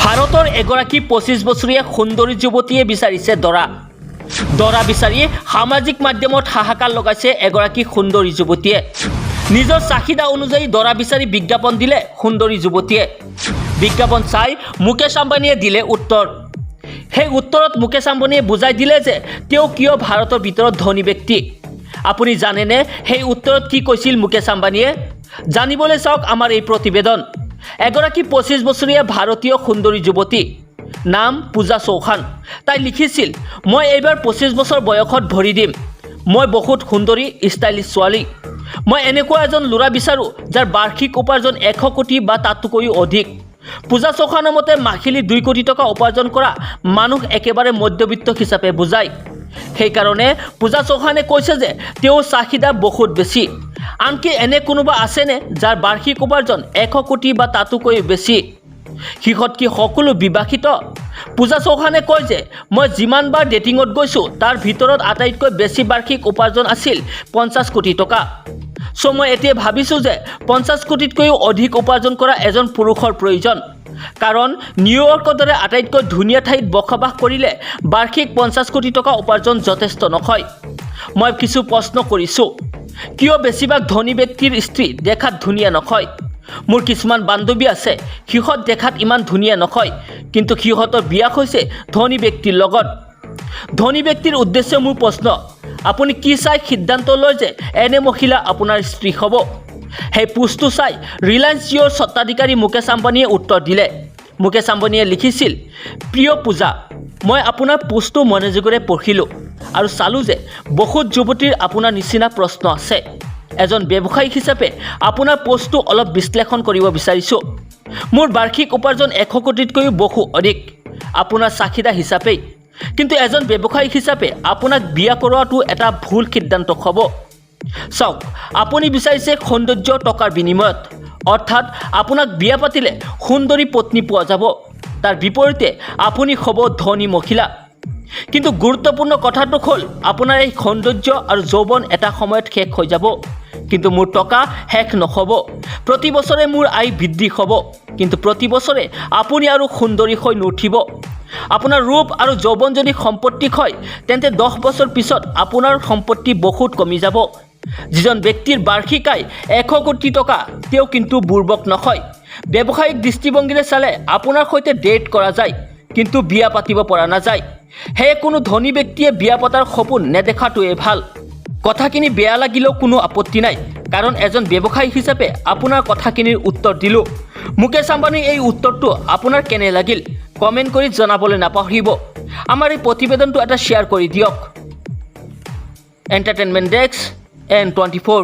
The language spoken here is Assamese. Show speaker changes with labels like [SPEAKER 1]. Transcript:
[SPEAKER 1] ভাৰতৰ এগৰাকী 25 বছৰীয়া সুন্দৰী যুৱতীয়ে বিচাৰিছে দৰা বিচাৰি সামাজিক মাধ্যমত হাহাকাৰ লগাইছে এগৰাকী সুন্দৰী যুৱতীয়ে। নিজৰ চাহিদা অনুযায়ী দৰা বিচাৰি বিজ্ঞাপন দিলে সুন্দৰী যুৱতীয়ে। বিজ্ঞাপন চাই মুকেশ আম্বানীয়ে দিলে উত্তৰ। সেই উত্তৰত মুকেশ আম্বানীয়ে বুজাই দিলে যে তেওঁ কিয় ভাৰতৰ ভিতৰত ধনী ব্যক্তি। আপুনি জানেনে সেই উত্তৰত কি কৈছিল মুকেশ আম্বানীয়ে? জানিবলৈ চাওক আমাৰ এই প্ৰতিবেদন। এগৰাকী 25 বছৰীয়া ভাৰতীয় সুন্দৰী যুৱতী, নাম পূজা চৌহান। তাই লিখিছিল, মই এইবাৰ 25 বছৰ বয়সত ভৰি দিম। মই বহুত সুন্দৰী ষ্টাইলিছ ছোৱালী। মই এনেকুৱা এজন ল'ৰা বিচাৰোঁ যাৰ বাৰ্ষিক উপাৰ্জন 100 কোটি বা তাতকৈও অধিক। পূজা চৌহানৰ মতে মাহিলী 2 কোটি টকা উপাৰ্জন কৰা মানুহ একেবাৰে মধ্যবিত্ত হিচাপে বুজায়। সেইকাৰণে পূজা চৌহানে কৈছে যে তেওঁৰ চাহিদা বহুত বেছি। আনকি এনে কোনোবা আছেনে যাৰ বাৰ্ষিক উপাৰ্জন 100 কোটি বা তাতকৈ বেছি? সিহঁত কি সকলো বিবাহিত? পূজা চৌহানে কয় যে মই যিমানবাৰ ডেটিঙত গৈছোঁ তাৰ ভিতৰত আটাইতকৈ বেছি বাৰ্ষিক উপাৰ্জন আছিল 50 কোটি টকা। চ' মই এতিয়া ভাবিছোঁ যে 50 কোটিতকৈও অধিক উপাৰ্জন কৰা এজন পুৰুষৰ প্ৰয়োজন। কাৰণ নিউয়ৰ্কৰ দৰে আটাইতকৈ ধুনীয়া ঠাইত বসবাস কৰিলে বাৰ্ষিক 50 কোটি টকা উপাৰ্জন যথেষ্ট নহয়। মই কিছু প্ৰশ্ন কৰিছোঁ, কিয় বেছিভাগ ধনী ব্যক্তিৰ স্ত্ৰী দেখাত ধুনীয়া নহয়? মোৰ কিছুমান বান্ধৱী আছে, সিহঁত দেখাত ইমান ধুনীয়া নহয়, কিন্তু সিহঁতৰ বিয়া হৈছে ধনী ব্যক্তিৰ লগত। ধনী ব্যক্তিৰ উদ্দেশ্যে মোৰ প্ৰশ্ন, আপুনি কি চাই সিদ্ধান্ত লয় যে এনে মহিলা আপোনাৰ স্ত্ৰী হ'ব? সেই পোষ্টটো চাই ৰিলায়েন্স জিঅ'ৰ স্বত্বাধিকাৰী মুকেশ আম্বানীয়ে উত্তৰ দিলে। মুকেশ আম্বানীয়ে লিখিছিল, প্ৰিয় পূজা, মই আপোনাৰ পোষ্টটো মনোযোগেৰে পঢ়িলোঁ আৰু চালোঁ যে বহুত যুৱতীৰ আপোনাৰ নিচিনা প্ৰশ্ন আছে। এজন ব্যৱসায়ী হিচাপে আপোনাৰ পোষ্টটো অলপ বিশ্লেষণ কৰিব বিচাৰিছোঁ। মোৰ বাৰ্ষিক উপাৰ্জন 100 কোটিতকৈও বহু অধিক আপোনাৰ চাহিদা হিচাপেই। কিন্তু এজন ব্যৱসায়ী হিচাপে আপোনাক বিয়া কৰোৱাটো এটা ভুল সিদ্ধান্ত হ'ব। চাওক, আপুনি বিচাৰিছে সৌন্দৰ্য টকাৰ বিনিময়ত, অৰ্থাৎ আপোনাক বিয়া পাতিলে সুন্দৰী পত্নী পোৱা যাব। তাৰ বিপৰীতে আপুনি হ'ব ধনী মহিলা। কিন্তু গুৰুত্বপূৰ্ণ কথাটো হ'ল আপোনাৰ এই সৌন্দৰ্য আৰু যৌৱন এটা সময়ত শেষ হৈ যাব, কিন্তু মোৰ টকা শেষ নহ'ব। প্ৰতি বছৰে মোৰ আয় বৃদ্ধি হ'ব, কিন্তু প্ৰতি বছৰে আপুনি আৰু সুন্দৰী হৈ নুঠিব। আপোনাৰ ৰূপ আৰু যৌৱন যদি সম্পত্তি হয়, তেন্তে 10 বছৰ পিছত আপোনাৰ সম্পত্তি বহুত কমি যাব। যিজন ব্যক্তিৰ বাৰ্ষিক আয় 100 কোটি টকা, তেওঁ কিন্তু বুৰ্বক নহয়। ব্যৱসায়িক দৃষ্টিভংগীৰে চালে আপোনাৰ সৈতে ডেট কৰা যায়, কিন্তু বিয়া পাতিব পৰা নাযায়। সেয়ে কোনো ধনী ব্যক্তিয়ে বিয়া পতাৰ সপোন নেদেখাটোৱে ভাল। কথাখিনি বেয়া লাগিলেও কোনো আপত্তি নাই, কাৰণ এজন ব্যৱসায়ী হিচাপে আপোনাৰ কথাখিনিৰ উত্তৰ দিলোঁ। মুকেশ আম্বানীৰ এই উত্তৰটো আপোনাৰ কেনে লাগিল কমেণ্ট কৰি জনাবলৈ নাপাহৰিব। আমাৰ এই প্ৰতিবেদনটো এটা শ্বেয়াৰ কৰি দিয়ক। Entertainment desk N24।